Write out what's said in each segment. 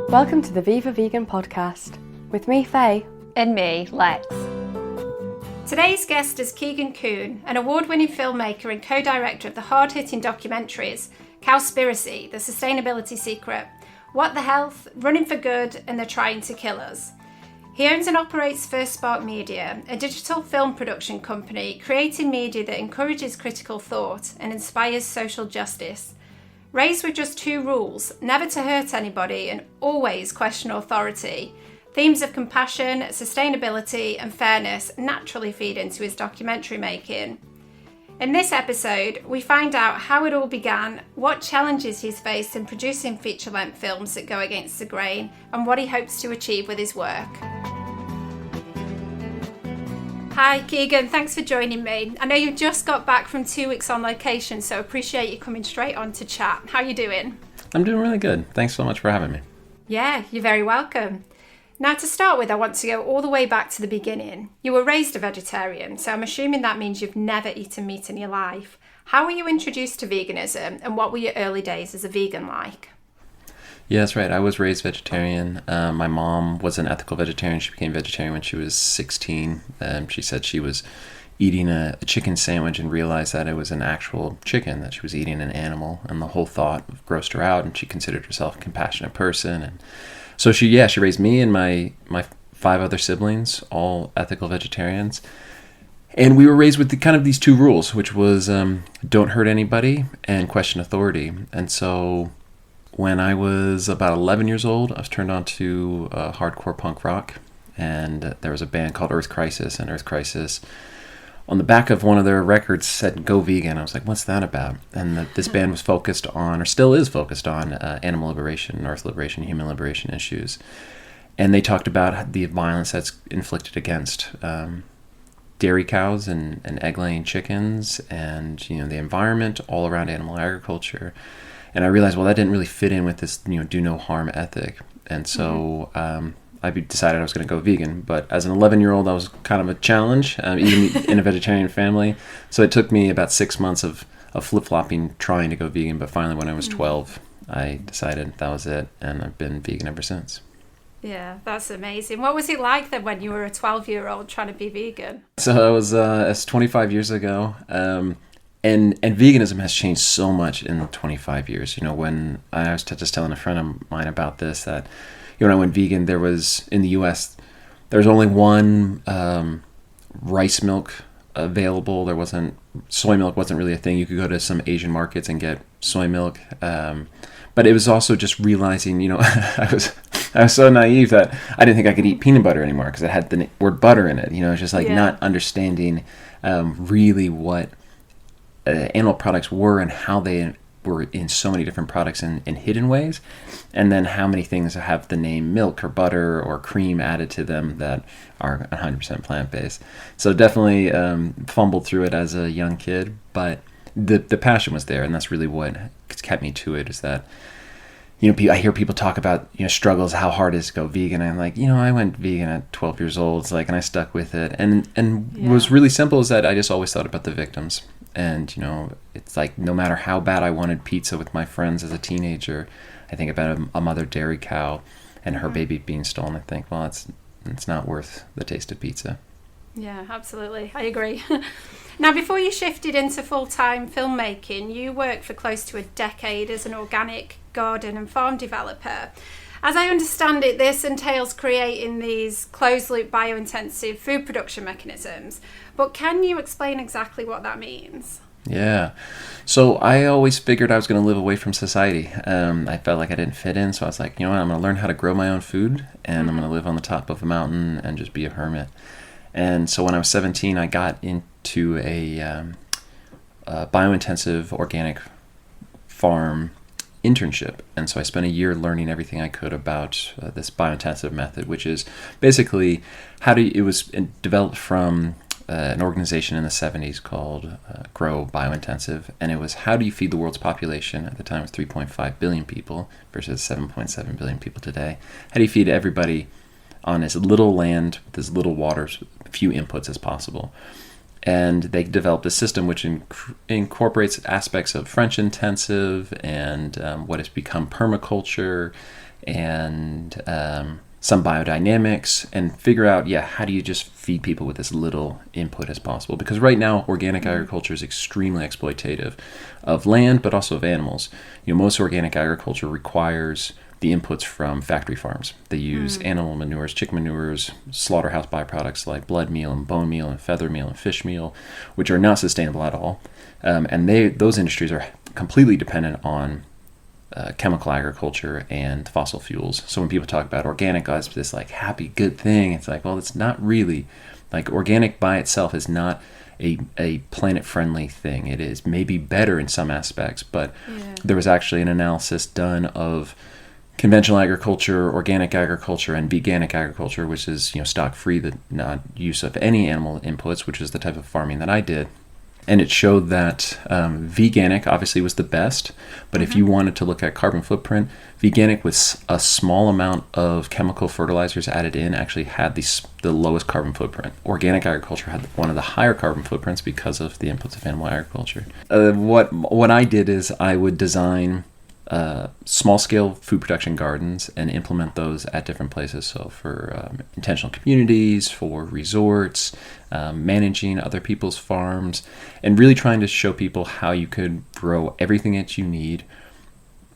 Welcome to the Viva Vegan podcast with me, Faye. And me, Lex. Today's guest is Keegan Kuhn, an award-winning filmmaker and co-director of the hard-hitting documentaries Cowspiracy, The Sustainability Secret, What the Health, Running for Good, and They're Trying to Kill Us. He owns and operates First Spark Media, a digital film production company creating media that encourages critical thought and inspires social justice. Raised with just two rules, never to hurt anybody and always question authority, themes of compassion, sustainability and fairness naturally feed into his documentary making. In this episode, we find out how it all began, what challenges he's faced in producing feature-length films that go against the grain, and what he hopes to achieve with his work. Hi Keegan, thanks for joining me. I know you just got back from 2 weeks on location, so appreciate you coming straight on to chat. How are you doing? I'm doing really good. Thanks so much for having me. Yeah, you're very welcome. Now to start with, I want to go all the way back to the beginning. You were raised a vegetarian, so I'm assuming that means you've never eaten meat in your life. How were you introduced to veganism and what were your early days as a vegan like? Yeah, that's right. I was raised vegetarian. My mom was an ethical vegetarian. She became vegetarian when she was 16. She said she was eating a chicken sandwich and realized that it was an actual chicken, that she was eating an animal, and the whole thought grossed her out, and she considered herself a compassionate person. And so she raised me and my 5 other siblings, all ethical vegetarians. And we were raised with these two rules, which was don't hurt anybody and question authority. And so when I was about 11 years old, I was turned on to hardcore punk rock. And there was a band called Earth Crisis, and Earth Crisis, on the back of one of their records, said "Go Vegan." I was like, what's that about? And this band was focused on, or still is focused on, animal liberation, earth liberation, human liberation issues. And they talked about the violence that's inflicted against dairy cows and egg-laying chickens, and the environment all around animal agriculture. And I realized, well, that didn't really fit in with this do no harm ethic. And so I decided I was going to go vegan. But as an 11-year-old, I was kind of a challenge, even in a vegetarian family. So it took me about 6 months of flip-flopping, trying to go vegan. But finally, when I was 12, I decided that was it. And I've been vegan ever since. Yeah, that's amazing. What was it like then when you were a 12-year-old trying to be vegan? So it's 25 years ago. And veganism has changed so much in 25 years. When I was just telling a friend of mine about this, that when I went vegan, there was, in the U.S., there was only one rice milk available. Soy milk wasn't really a thing. You could go to some Asian markets and get soy milk. But it was also just realizing, I was so naive that I didn't think I could eat peanut butter anymore because it had the word butter in it. It's just not understanding really what animal products were and how they were in so many different products in hidden ways, and then how many things have the name milk or butter or cream added to them that are 100% plant-based. So definitely fumbled through it as a young kid, but the passion was there, and that's really what kept me to it, is that I hear people talk about struggles, how hard it is to go vegan. And I'm like, I went vegan at 12 years old, and I stuck with it. And what was really simple is that I just always thought about the victims. And it's like, no matter how bad I wanted pizza with my friends as a teenager, I think about a mother dairy cow and her baby being stolen. I think, well, it's not worth the taste of pizza. Yeah, absolutely. I agree. Now, before you shifted into full-time filmmaking, you worked for close to a decade as an organic garden and farm developer. As I understand it, this entails creating these closed-loop biointensive food production mechanisms. But can you explain exactly what that means? Yeah. So I always figured I was going to live away from society. I felt like I didn't fit in, so I was like, I'm going to learn how to grow my own food, and I'm going to live on the top of a mountain and just be a hermit. And so when I was 17, I got into a biointensive organic farm internship. And so I spent a year learning everything I could about this biointensive method, which is basically it was developed from an organization in the 70s called Grow Biointensive. And it was, how do you feed the world's population? At the time, it was 3.5 billion people versus 7.7 billion people today. How do you feed everybody on as little land with as little water, few inputs as possible? And they developed a system which incorporates aspects of French intensive and what has become permaculture and some biodynamics, and figure out, how do you just feed people with as little input as possible? Because right now, organic agriculture is extremely exploitative of land, but also of animals. Most organic agriculture requires the inputs from factory farms. They use animal manures, chicken manures, slaughterhouse byproducts like blood meal and bone meal and feather meal and fish meal, which are not sustainable at all. And those industries are completely dependent on chemical agriculture and fossil fuels. So when people talk about organic, it's this like happy, good thing. It's like, well, it's not really. Like, organic by itself is not a planet-friendly thing. It is maybe better in some aspects, but there was actually an analysis done of conventional agriculture, organic agriculture, and veganic agriculture, which is stock-free, the not use of any animal inputs, which is the type of farming that I did. And it showed that veganic obviously was the best, but if you wanted to look at carbon footprint, veganic with a small amount of chemical fertilizers added in actually had the lowest carbon footprint. Organic agriculture had one of the higher carbon footprints because of the inputs of animal agriculture. What I did is I would design small-scale food production gardens and implement those at different places. So for intentional communities, for resorts, managing other people's farms, and really trying to show people how you could grow everything that you need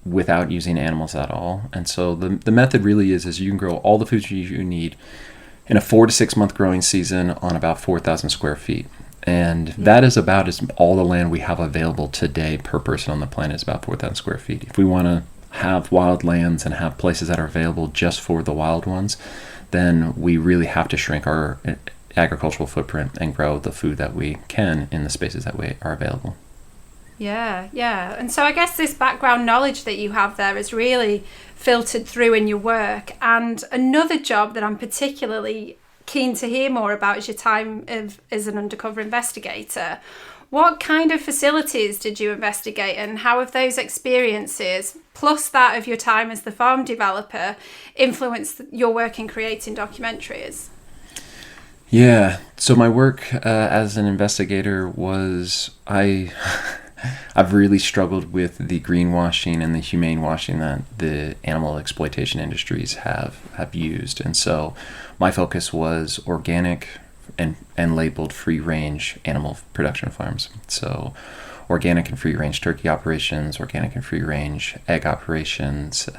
without using animals at all. And so the method really is you can grow all the foods you need in a 4 to 6 month growing season on about 4,000 square feet. And that is about all the land we have available today per person on the planet is about 4,000 square feet. If we want to have wild lands and have places that are available just for the wild ones, then we really have to shrink our agricultural footprint and grow the food that we can in the spaces that are available. Yeah. And so I guess this background knowledge that you have there is really filtered through in your work. And another job that I'm particularly keen to hear more about is your time as an undercover investigator. What kind of facilities did you investigate, and how have those experiences, plus that of your time as the farm developer, influenced your work in creating documentaries? Yeah, so my work as an investigator was, I've really struggled with the greenwashing and the humane washing that the animal exploitation industries have used. And so my focus was organic and labeled free-range animal production farms. So organic and free-range turkey operations, organic and free-range egg operations,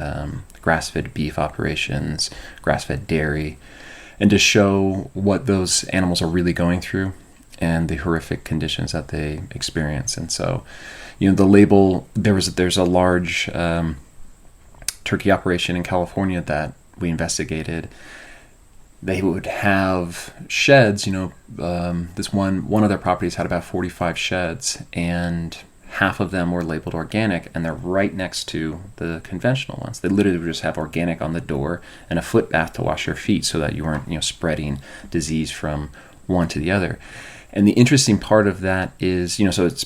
grass-fed beef operations, grass-fed dairy, and to show what those animals are really going through and the horrific conditions that they experience. And so, the label, there's a large turkey operation in California that we investigated. They would have sheds, this one of their properties had about 45 sheds, and half of them were labeled organic, and they're right next to the conventional ones. They literally would just have organic on the door and a foot bath to wash your feet so that you weren't, spreading disease from one to the other. And the interesting part of that is, so it's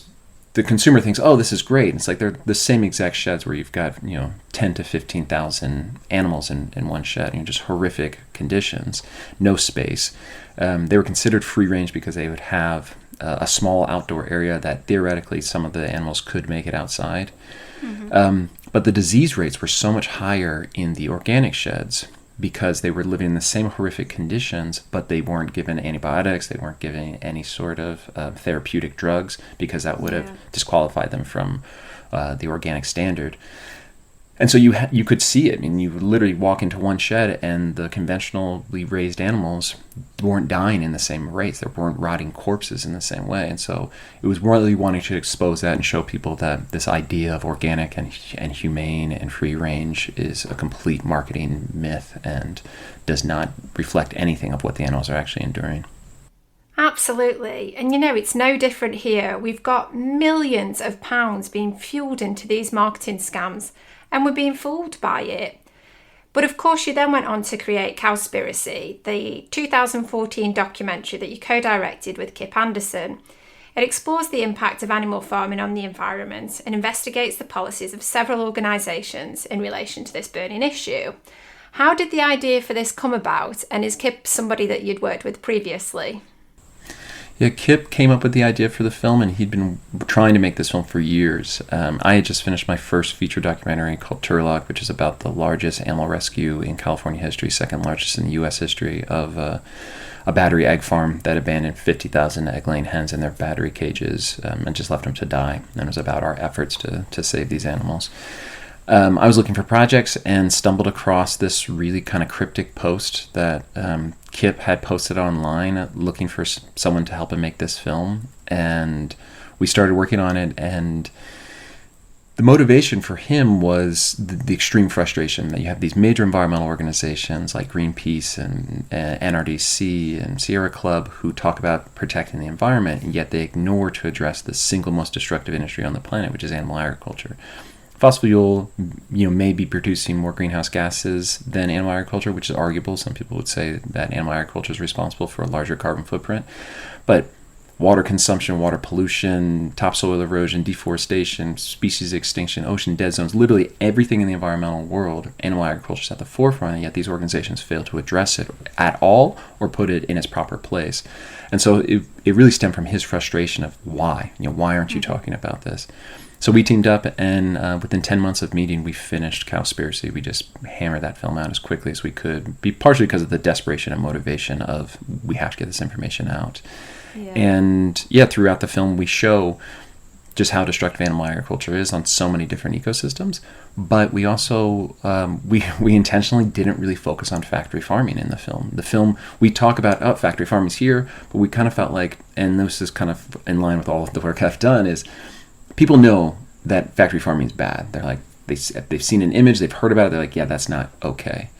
the consumer thinks, oh, this is great. And it's like they're the same exact sheds where you've got, 10 to 15,000 animals in one shed, just horrific conditions, no space. They were considered free range because they would have a small outdoor area that theoretically some of the animals could make it outside. But the disease rates were so much higher in the organic sheds because they were living in the same horrific conditions, but they weren't given antibiotics, they weren't given any sort of therapeutic drugs, because that would have disqualified them from the organic standard. And so you could see it. I mean, you would literally walk into one shed and the conventionally raised animals weren't dying in the same rates. They weren't rotting corpses in the same way. And so it was really wanting to expose that and show people that this idea of organic and humane and free range is a complete marketing myth and does not reflect anything of what the animals are actually enduring. Absolutely. And it's no different here. We've got millions of pounds being fueled into these marketing scams, and we're being fooled by it. But of course, you then went on to create Cowspiracy, the 2014 documentary that you co-directed with Kip Anderson. It explores the impact of animal farming on the environment and investigates the policies of several organisations in relation to this burning issue. How did the idea for this come about, and is Kip somebody that you'd worked with previously? Yeah, Kip came up with the idea for the film, and he'd been trying to make this film for years. I had just finished my first feature documentary called Turlock, which is about the largest animal rescue in California history, second largest in the U.S. history, of a battery egg farm that abandoned 50,000 egg-laying hens in their battery cages and just left them to die. And it was about our efforts to save these animals. I was looking for projects and stumbled across this really kind of cryptic post that Kip had posted online looking for someone to help him make this film. And we started working on it, and the motivation for him was the extreme frustration that you have these major environmental organizations like Greenpeace and NRDC and Sierra Club who talk about protecting the environment, and yet they ignore to address the single most destructive industry on the planet, which is animal agriculture. Fossil fuel, may be producing more greenhouse gases than animal agriculture, which is arguable. Some people would say that animal agriculture is responsible for a larger carbon footprint. But water consumption, water pollution, topsoil erosion, deforestation, species extinction, ocean dead zones, literally everything in the environmental world, animal agriculture is at the forefront, and yet these organizations fail to address it at all or put it in its proper place. And so it really stemmed from his frustration of why? Why aren't you talking about this? So we teamed up, and within 10 months of meeting, we finished Cowspiracy. We just hammered that film out as quickly as we could, partially because of the desperation and motivation of we have to get this information out. Yeah. And throughout the film, we show just how destructive animal agriculture is on so many different ecosystems. But we also, we intentionally didn't really focus on factory farming in the film. The film, we talk about, factory farming's here, but we kind of felt like, and this is kind of in line with all of the work I've done, is people know that factory farming is bad. They're like, they've seen an image, they've heard about it, they're like, yeah, that's not okay.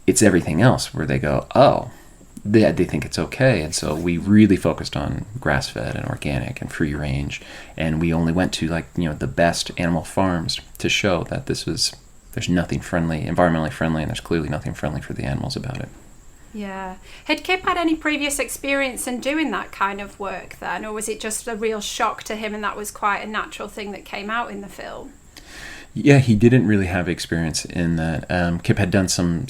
It's everything else where they go, oh, they think it's okay. And so we really focused on grass-fed and organic and free range, and we only went to the best animal farms to show that there's nothing environmentally friendly, and there's clearly nothing friendly for the animals about it. Yeah. Had Kip had any previous experience in doing that kind of work then, or was it just a real shock to him and that was quite a natural thing that came out in the film? Yeah, he didn't really have experience in that. Kip had done some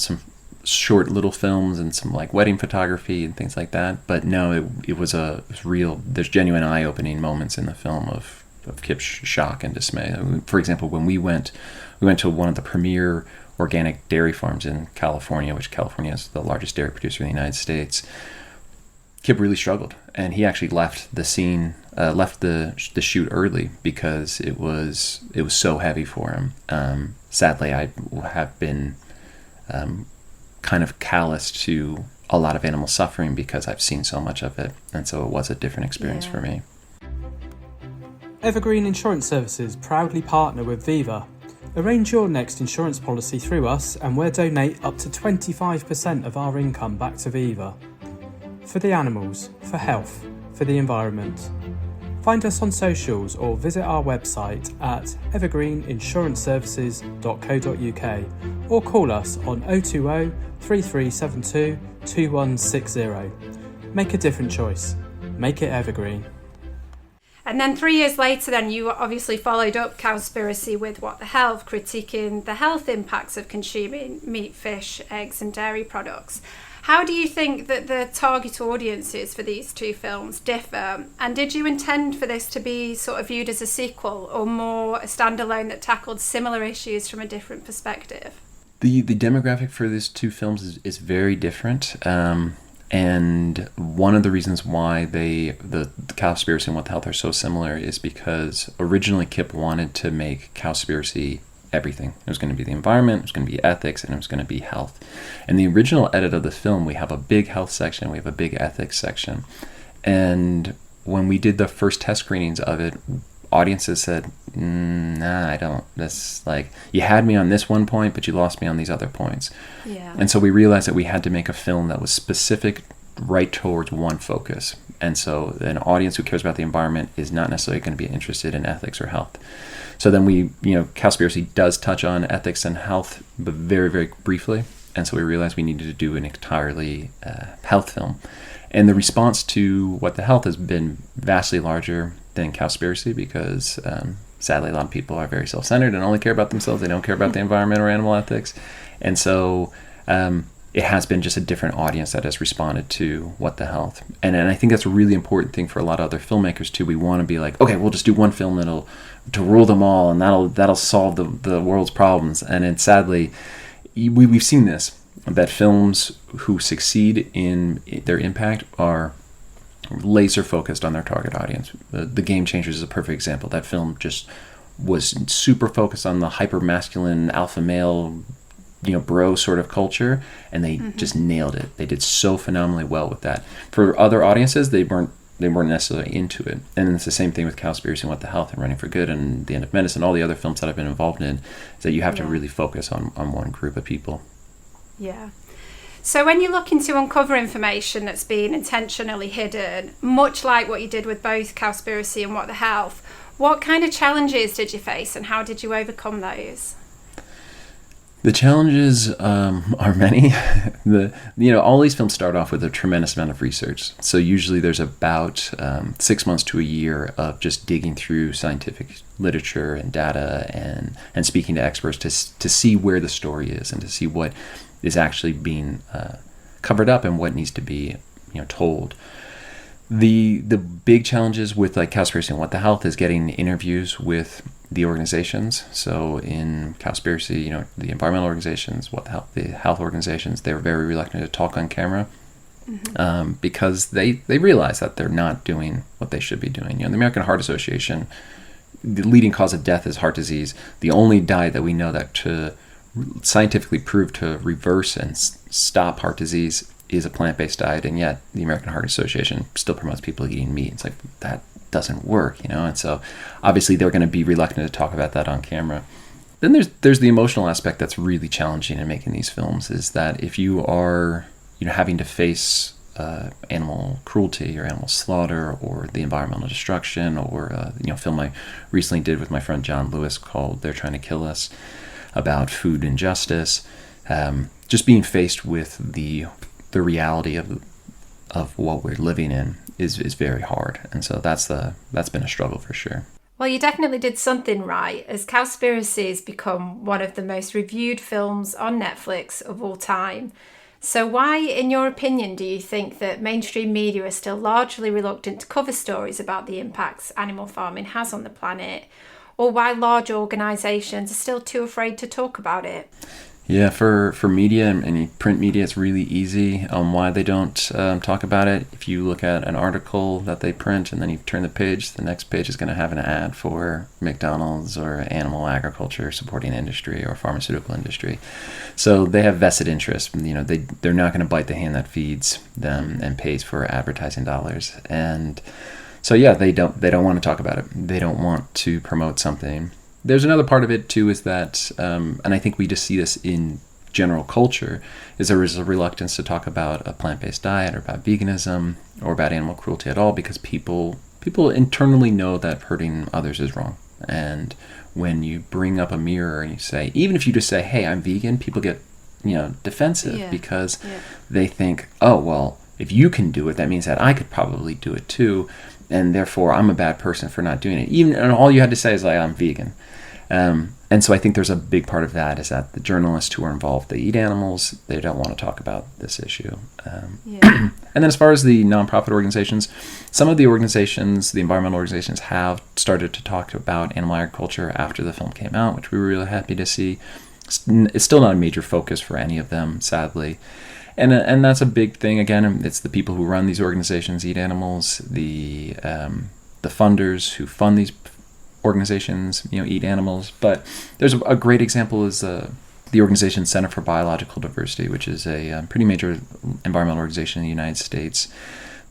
short little films and some wedding photography and things like that, but no, it was real. There's genuine eye-opening moments in the film of Kip's shock and dismay. For example, when we went to one of the premier organic dairy farms in California, which California is the largest dairy producer in the United States. Kip really struggled, and he actually left the scene, left the shoot early because it was so heavy for him. Sadly, I have been kind of callous to a lot of animal suffering because I've seen so much of it, and so it was a different experience for me. Evergreen Insurance Services proudly partner with Viva. Arrange your next insurance policy through us and we'll donate up to 25% of our income back to Viva. For the animals, for health, for the environment. Find us on socials or visit our website at evergreeninsuranceservices.co.uk or call us on 020 3372 2160. Make a different choice. Make it evergreen. And then 3 years later, then you obviously followed up Cowspiracy with What the Health, critiquing the health impacts of consuming meat, fish, eggs and dairy products. How do you think that the target audiences for these two films differ? And did you intend for this to be sort of viewed as a sequel or more a standalone that tackled similar issues from a different perspective? The demographic for these two films is very different. And one of the reasons why the Cowspiracy and What the Health are so similar is because originally Kip wanted to make Cowspiracy everything. It was going to be the environment, it was going to be ethics, and it was going to be health. In the original edit of the film, we have a big health section, we have a big ethics section. And when we did the first test screenings of it, audiences said, nah, I don't. That's you had me on this one point, but you lost me on these other points. Yeah. And so we realized that we had to make a film that was specific right towards one focus. And so an audience who cares about the environment is not necessarily going to be interested in ethics or health. So then Cowspiracy does touch on ethics and health, but very, very briefly. And so we realized we needed to do an entirely health film. And the response to What the Health has been vastly larger than Cowspiracy because sadly a lot of people are very self-centered and only care about themselves. They don't care about the environment or animal ethics. And so it has been just a different audience that has responded to What the Health. And I think that's a really important thing for a lot of other filmmakers too. We want to be like, okay, we'll just do one film to rule them all, and that'll solve the world's problems. And then sadly, we've seen this, that films who succeed in their impact are laser focused on their target audience. The Game Changers is a perfect example. That film just was super focused on the hyper masculine alpha male, bro sort of culture, and they just nailed it. They did so phenomenally well with that. For other audiences, they weren't necessarily into it. And it's the same thing with Cowspiracy and What the Health and Running for Good and The End of Medicine, all the other films that I've been involved in, is that you have to really focus on one group of people. Yeah. So when you're looking to uncover information that's been intentionally hidden, much like what you did with both Cowspiracy and What the Health, what kind of challenges did you face and how did you overcome those? The challenges are many. All these films start off with a tremendous amount of research. So usually there's about 6 months to a year of just digging through scientific literature and data and speaking to experts to see where the story is and to see what is actually being covered up and what needs to be told. The big challenges with like Cowspiracy and What the Health is getting interviews with the organizations. So in Cowspiracy, the environmental organizations, What the Health, the health organizations, they were very reluctant to talk on camera because they realize that they're not doing what they should be doing. The American Heart Association, the leading cause of death is heart disease. The only diet that we know that to scientifically prove to reverse and stop heart disease is a plant-based diet, and yet the American Heart Association still promotes people eating meat. It's like, that doesn't work, and so obviously they're going to be reluctant to talk about that on camera. Then there's the emotional aspect that's really challenging in making these films, is that if you are having to face animal cruelty or animal slaughter or the environmental destruction or film I recently did with my friend John Lewis called They're Trying to Kill Us, about food injustice, just being faced with the reality of what we're living in is very hard. And so that's been a struggle for sure. Well, you definitely did something right, as Cowspiracy has become one of the most reviewed films on Netflix of all time. So why, in your opinion, do you think that mainstream media are still largely reluctant to cover stories about the impacts animal farming has on the planet, or why large organisations are still too afraid to talk about it? Yeah, for media and print media, it's really easy on why they don't talk about it. If you look at an article that they print and then you turn the page, the next page is going to have an ad for McDonald's or animal agriculture supporting industry or pharmaceutical industry. So they have vested interest. They're not going to bite the hand that feeds them and pays for advertising dollars. And so yeah, they don't want to talk about it. They don't want to promote something. There's another part of it too, is that, and I think we just see this in general culture, is there is a reluctance to talk about a plant-based diet or about veganism or about animal cruelty at all, because people internally know that hurting others is wrong. And when you bring up a mirror and you say, even if you just say, hey, I'm vegan, people get defensive because they think, oh, well, if you can do it, that means that I could probably do it too, and therefore I'm a bad person for not doing it. And all you had to say is like, I'm vegan. And so I think there's a big part of that, is that the journalists who are involved, they eat animals, they don't want to talk about this issue. And then as far as the nonprofit organizations, some of the organizations, the environmental organizations, have started to talk about animal agriculture after the film came out, which we were really happy to see. It's still not a major focus for any of them, sadly. And that's a big thing. Again, it's the people who run these organizations eat animals, the funders who fund these organizations eat animals. But there's a great example is the organization Center for Biological Diversity, which is a pretty major environmental organization in the United States.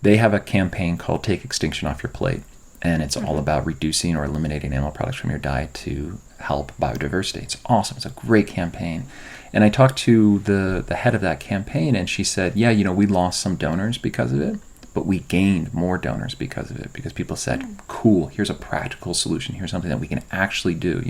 They have a campaign called Take Extinction Off Your Plate, and it's all about reducing or eliminating animal products from your diet to help biodiversity. It's awesome. It's a great campaign. And I talked to the head of that campaign, and she said, yeah, we lost some donors because of it, but we gained more donors because of it, because people said, cool, here's a practical solution. Here's something that we can actually do.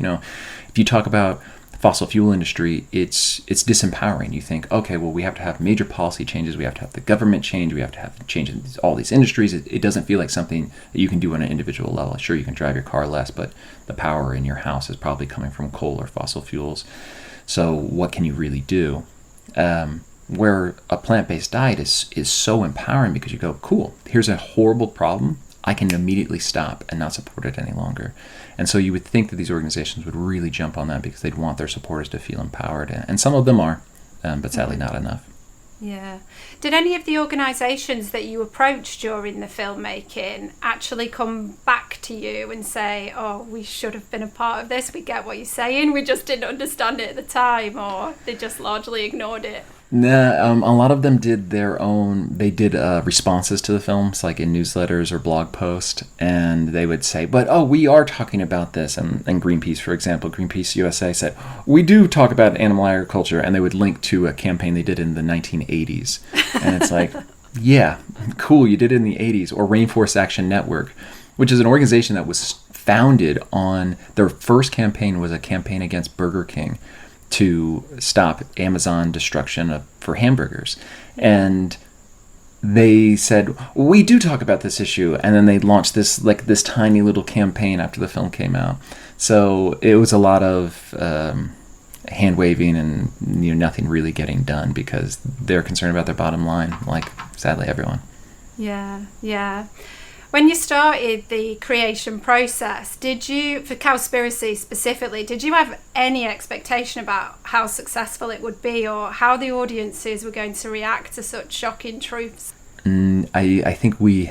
If you talk about the fossil fuel industry, it's disempowering. You think, okay, well, we have to have major policy changes. We have to have the government change. We have to have change in all these industries. It doesn't feel like something that you can do on an individual level. Sure, you can drive your car less, but the power in your house is probably coming from coal or fossil fuels. So what can you really do? where a plant-based diet is so empowering, because you go, cool, here's a horrible problem, I can immediately stop and not support it any longer. And so you would think that these organizations would really jump on that, because they'd want their supporters to feel empowered, and some of them are, but sadly not enough. Yeah. Did any of the organisations that you approached during the filmmaking actually come back to you and say, oh, we should have been a part of this, we get what you're saying, we just didn't understand it at the time, or they just largely ignored it? No, a lot of them did responses to the films, like in newsletters or blog posts, and they would say, but we are talking about this. And Greenpeace, for example, Greenpeace USA said, we do talk about animal agriculture, and they would link to a campaign they did in the 1980s. And it's like, yeah, cool, you did it in the 80s. Or Rainforest Action Network, which is an organization that was founded on, their first campaign was a campaign against Burger King to stop Amazon destruction for hamburgers. And they said, we do talk about this issue. And then they launched this tiny little campaign after the film came out. So it was a lot of hand waving and nothing really getting done, because they're concerned about their bottom line, like sadly everyone. Yeah. When you started the creation process, did you, for Cowspiracy specifically, did you have any expectation about how successful it would be, or how the audiences were going to react to such shocking truths? I think we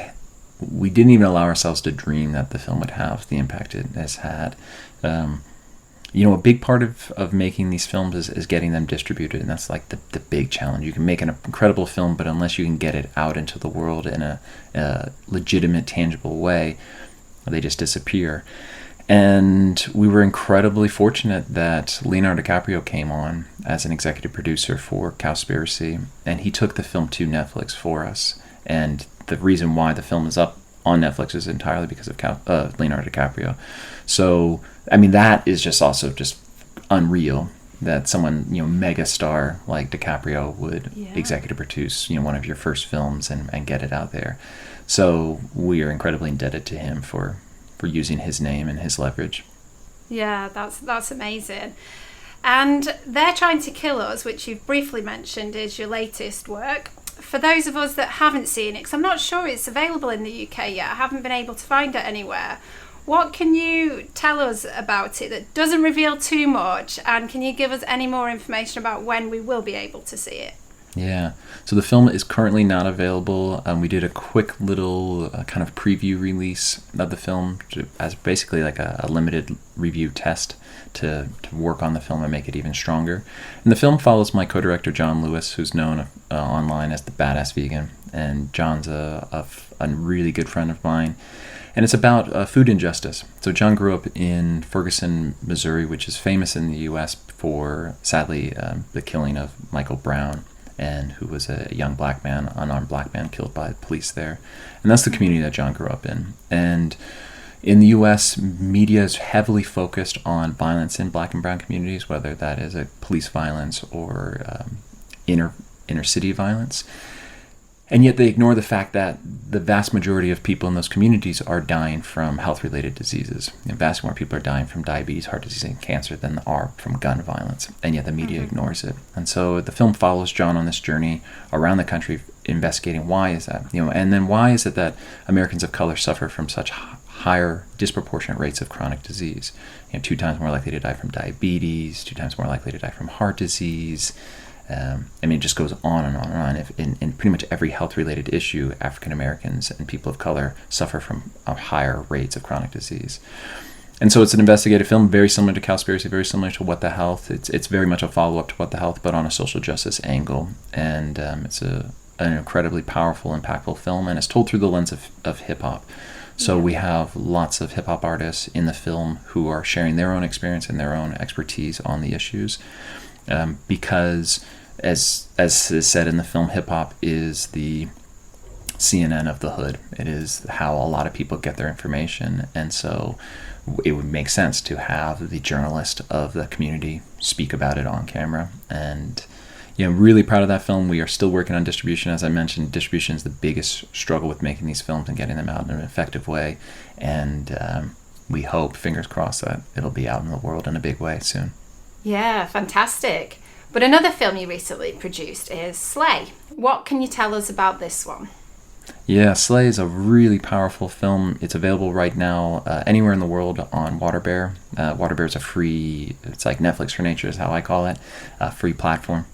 didn't even allow ourselves to dream that the film would have the impact it has had. A big part of making these films is getting them distributed, and that's like the big challenge. You can make an incredible film, but unless you can get it out into the world in a legitimate, tangible way, they just disappear. And we were incredibly fortunate that Leonardo DiCaprio came on as an executive producer for Cowspiracy, and he took the film to Netflix for us. And the reason why the film is up on Netflix is entirely because of Leonardo DiCaprio. So, I mean, that is just also just unreal that someone, mega star like DiCaprio would executive produce, one of your first films and get it out there. So we are incredibly indebted to him for using his name and his leverage. Yeah, that's amazing. And They're Trying to Kill Us, which you've briefly mentioned, is your latest work. For those of us that haven't seen it, because I'm not sure it's available in the UK yet, I haven't been able to find it anywhere. What can you tell us about it that doesn't reveal too much, and can you give us any more information about when we will be able to see it? Yeah, so the film is currently not available. We did a quick little kind of preview release of the film as basically like a limited review test to work on the film and make it even stronger. And the film follows my co-director John Lewis, who's known online as the Badass Vegan, and John's a really good friend of mine. And it's about food injustice. So John grew up in Ferguson, Missouri, which is famous in the U.S. for, sadly, the killing of Michael Brown, and who was a young black man, unarmed black man, killed by police there. And that's the community that John grew up in. And in the U.S., media is heavily focused on violence in black and brown communities, whether that is a police violence or inner city violence. And yet they ignore the fact that the vast majority of people in those communities are dying from health-related diseases. Vastly more people are dying from diabetes, heart disease, and cancer than are from gun violence. And yet the media ignores it. And so the film follows John on this journey around the country investigating why is that. And then why is it that Americans of color suffer from such higher disproportionate rates of chronic disease? 2 times more likely to die from diabetes, 2 times more likely to die from heart disease. It just goes on and on and on. In pretty much every health-related issue, African Americans and people of color suffer from higher rates of chronic disease. And so it's an investigative film, very similar to Cowspiracy, very similar to What the Health. It's very much a follow-up to What the Health, but on a social justice angle. And it's an incredibly powerful, impactful film, and it's told through the lens of hip-hop. So we have lots of hip-hop artists in the film who are sharing their own experience and their own expertise on the issues. Because, as is said in the film, hip-hop is the CNN of the hood. It is how a lot of people get their information, and so it would make sense to have the journalist of the community speak about it on camera. And really proud of that film. We are still working on distribution. As I mentioned, distribution is the biggest struggle with making these films and getting them out in an effective way, and we hope, fingers crossed, that it'll be out in the world in a big way soon. Yeah, fantastic. But another film you recently produced is Slay. What can you tell us about this one? Yeah, Slay is a really powerful film. It's available right now anywhere in the world on Waterbear. Waterbear is a free, it's like Netflix for nature is how I call it, a free platform.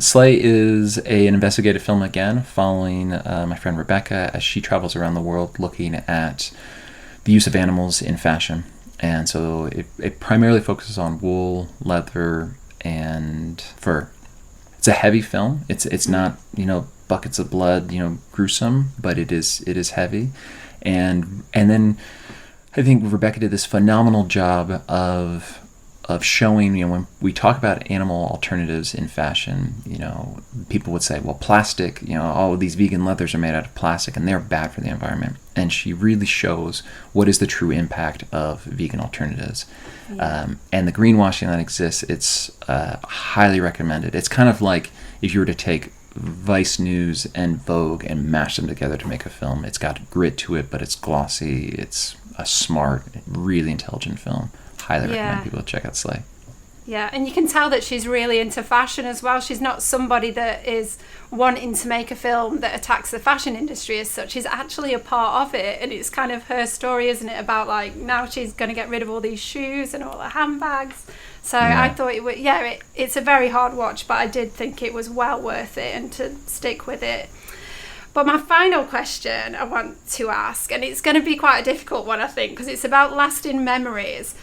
Slay is an investigative film again, following my friend Rebecca as she travels around the world looking at the use of animals in fashion. And so it primarily focuses on wool, leather, and fur. It's a heavy film. It's not, buckets of blood, gruesome, but it is heavy. And then I think Rebecca did this phenomenal job of showing, when we talk about animal alternatives in fashion, people would say, well, plastic, all of these vegan leathers are made out of plastic and they're bad for the environment. And she really shows what is the true impact of vegan alternatives. Yeah. And the greenwashing that exists, it's highly recommended. It's kind of like if you were to take Vice News and Vogue and mash them together to make a film. It's got grit to it, but it's glossy. It's a smart, really intelligent film. Highly recommend people check out Slay. Yeah, and you can tell that she's really into fashion as well. She's not somebody that is wanting to make a film that attacks the fashion industry as such. She's actually a part of it, and it's kind of her story, isn't it? About like now she's going to get rid of all these shoes and all her handbags. So I thought it's a very hard watch, but I did think it was well worth it and to stick with it. But my final question I want to ask, and it's going to be quite a difficult one, I think, because it's about lasting memories.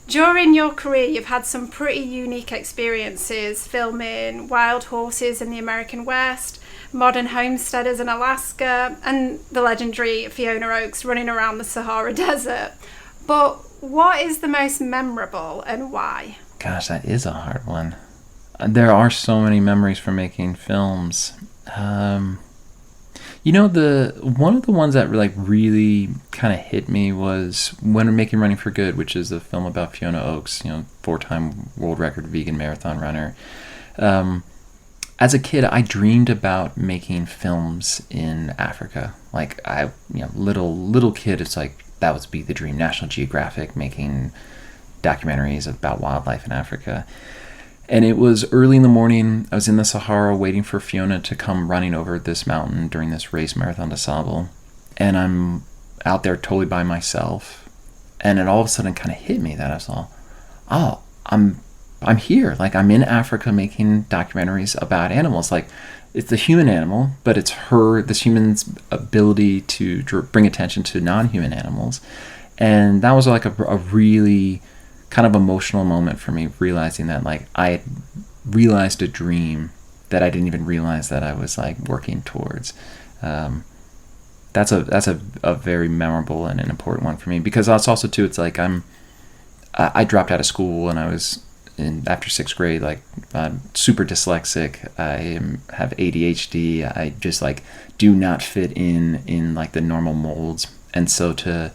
During your career, you've had some pretty unique experiences filming wild horses in the American West, modern homesteaders in Alaska, and the legendary Fiona Oakes running around the Sahara Desert. But what is the most memorable and why? Gosh, that is a hard one. There are so many memories from making films. One of the ones that really kind of hit me was when making Running for Good, which is a film about Fiona Oakes, 4-time world record vegan marathon runner. As a kid, I dreamed about making films in Africa. Like little kid, it's like that would be the dream. National Geographic, making documentaries about wildlife in Africa. And it was early in the morning. I was in the Sahara waiting for Fiona to come running over this mountain during this race, Marathon des Sables. And I'm out there totally by myself. And it all of a sudden kind of hit me that I saw, I'm here. Like, I'm in Africa making documentaries about animals. Like, it's the human animal, but it's this human's ability to bring attention to non-human animals. And that was like a really kind of emotional moment for me, realizing that like I had realized a dream that I didn't even realize that I was like working towards. That's a very memorable and an important one for me, because it's also too, it's like I dropped out of school when I was after 6th grade. Like, I'm super dyslexic. I have ADHD. I just like do not fit in like the normal molds. And so to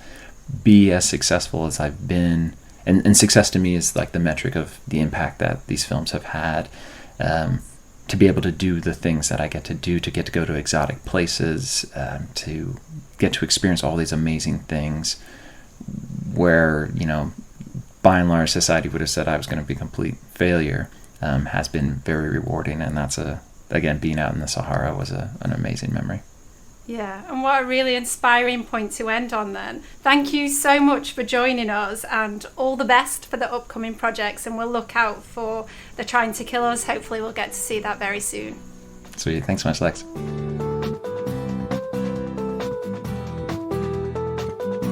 be as successful as I've been, and success to me is like the metric of the impact that these films have had, to be able to do the things that I get to do, to go to exotic places, to get to experience all these amazing things where, by and large, society would have said I was going to be a complete failure, has been very rewarding. And that's again, being out in the Sahara was an amazing memory. Yeah, and what a really inspiring point to end on then. Thank you so much for joining us, and all the best for the upcoming projects, and we'll look out for the Trying to Kill Us. Hopefully we'll get to see that very soon. Sweet. Thanks so much, Lex.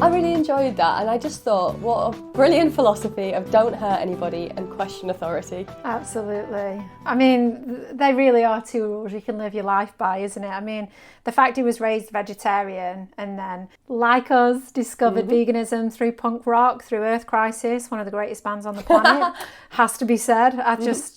I really enjoyed that, and I just thought, what a brilliant philosophy of don't hurt anybody and question authority. Absolutely. I mean, they really are two rules you can live your life by, isn't it? I mean, the fact he was raised vegetarian and then, like us, discovered veganism through punk rock, through Earth Crisis, one of the greatest bands on the planet, has to be said.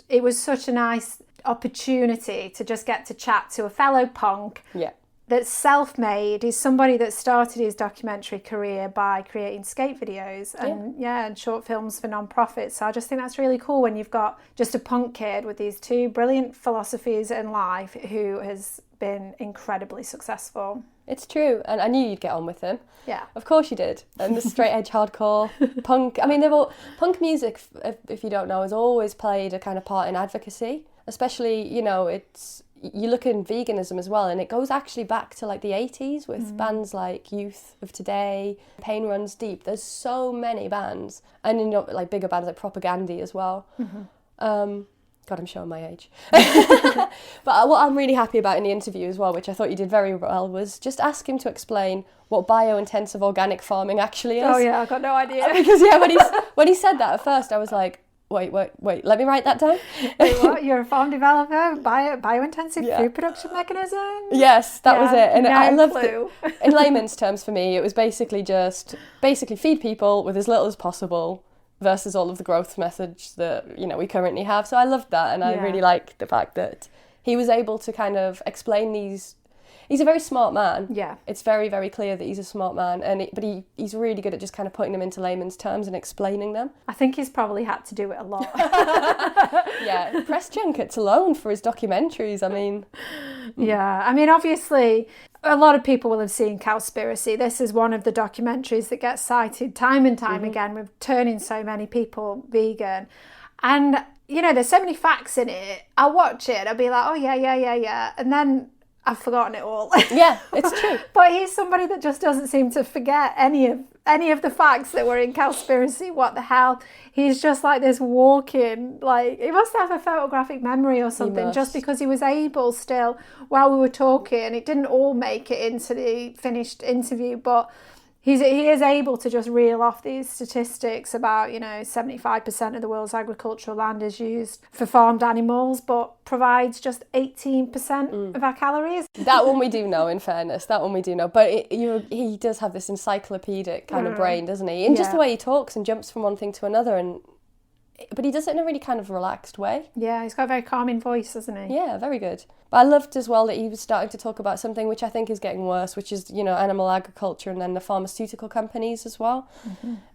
It was such a nice opportunity to just get to chat to a fellow punk. Yeah. That's self-made. He's somebody that started his documentary career by creating skate videos and short films for non-profits. So I just think that's really cool when you've got just a punk kid with these two brilliant philosophies in life who has been incredibly successful. It's true, and I knew you'd get on with him. Yeah. Of course you did. And the straight edge hardcore, punk. I mean, punk music, if you don't know, has always played a kind of part in advocacy. Especially, you look in veganism as well, and it goes actually back to like the 80s with bands like Youth of Today, Pain Runs Deep. There's so many bands, and like bigger bands like Propaganda as well. God, I'm showing my age. But what I'm really happy about in the interview as well, which I thought you did very well, was just ask him to explain what biointensive organic farming actually is. Oh yeah, I've got no idea. Because when he said that at first, I was like, wait, let me write that down. Wait, what? You're a farm developer, biointensive food production mechanism? Yes, that was it. And I loved clue. it. In layman's terms for me, it was basically feed people with as little as possible versus all of the growth methods that, we currently have. So I loved that, and I really liked the fact that he was able to kind of explain these. He's a very smart man. Yeah. It's very, very clear that he's a smart man, but he's really good at just kind of putting them into layman's terms and explaining them. I think he's probably had to do it a lot. Yeah, press junkets alone for his documentaries, I mean. Yeah, I mean, obviously, a lot of people will have seen Cowspiracy. This is one of the documentaries that gets cited time and time again with turning so many people vegan. And, there's so many facts in it. I'll watch it, I'll be like, oh, yeah. And then I've forgotten it all. Yeah, it's true. But he's somebody that just doesn't seem to forget any of the facts that were in Cowspiracy. What the hell? He's just like this walking, like, he must have a photographic memory or something, just because he was able still, while we were talking, it didn't all make it into the finished interview, but he is able to just reel off these statistics about, 75% of the world's agricultural land is used for farmed animals, but provides just 18% of our calories. That one we do know, in fairness. That one we do know. But he does have this encyclopedic kind of brain, doesn't he? And just the way he talks and jumps from one thing to another. But he does it in a really kind of relaxed way. Yeah, he's got a very calming voice, doesn't he? Yeah, very good. But I loved as well that he was starting to talk about something which I think is getting worse, which is, animal agriculture and then the pharmaceutical companies as well.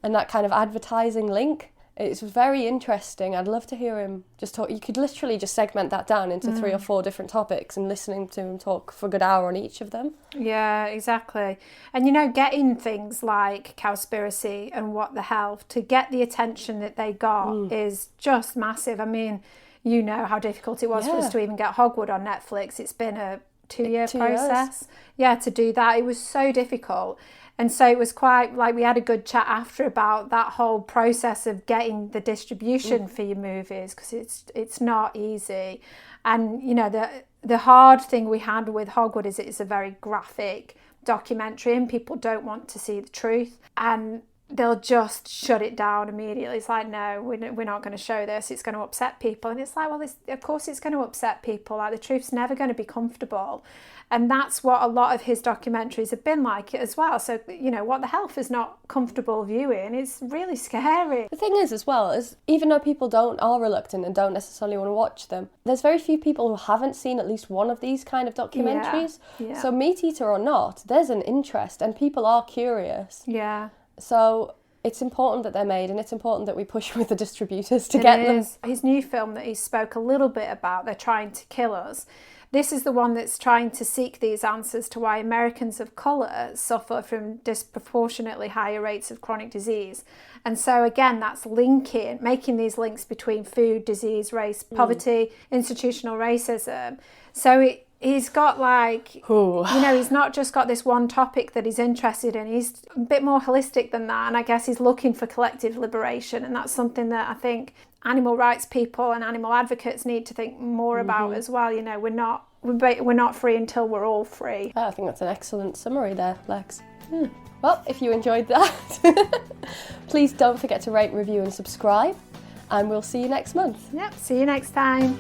And that kind of advertising link. It's very interesting. I'd love to hear him just talk. You could literally just segment that down into 3 or 4 different topics and listening to him talk for a good hour on each of them. Yeah, exactly. And, getting things like Cowspiracy and What the Health to get the attention that they got is just massive. I mean, you know how difficult it was for us to even get Hogwood on Netflix. It's been a 2-year process. Yeah, to do that. It was so difficult. And so it was quite like we had a good chat after about that whole process of getting the distribution for your movies, because it's not easy. And, the hard thing we had with Hogwood is it's a very graphic documentary and people don't want to see the truth. And they'll just shut it down immediately. It's like, no, we're not going to show this. It's going to upset people. And it's like, well, of course it's going to upset people. Like, the truth's never going to be comfortable. And that's what a lot of his documentaries have been like as well. So, What the Health is not comfortable viewing. It's really scary. The thing is as well, is even though people are reluctant and don't necessarily want to watch them, there's very few people who haven't seen at least one of these kind of documentaries. Yeah. So meat eater or not, there's an interest and people are curious. Yeah. So it's important that they're made, and it's important that we push with the distributors to get them. His new film that he spoke a little bit about, They're Trying to Kill Us, this is the one that's trying to seek these answers to why Americans of colour suffer from disproportionately higher rates of chronic disease. And so again, that's making these links between food, disease, race, poverty, institutional racism. So he's got he's not just got this one topic that he's interested in. He's a bit more holistic than that. And I guess he's looking for collective liberation. And that's something that I think animal rights people and animal advocates need to think more about as well. We're not free until we're all free. I think that's an excellent summary there, Lex. Well, if you enjoyed that, please don't forget to rate, review and subscribe. And we'll see you next month. Yep, see you next time.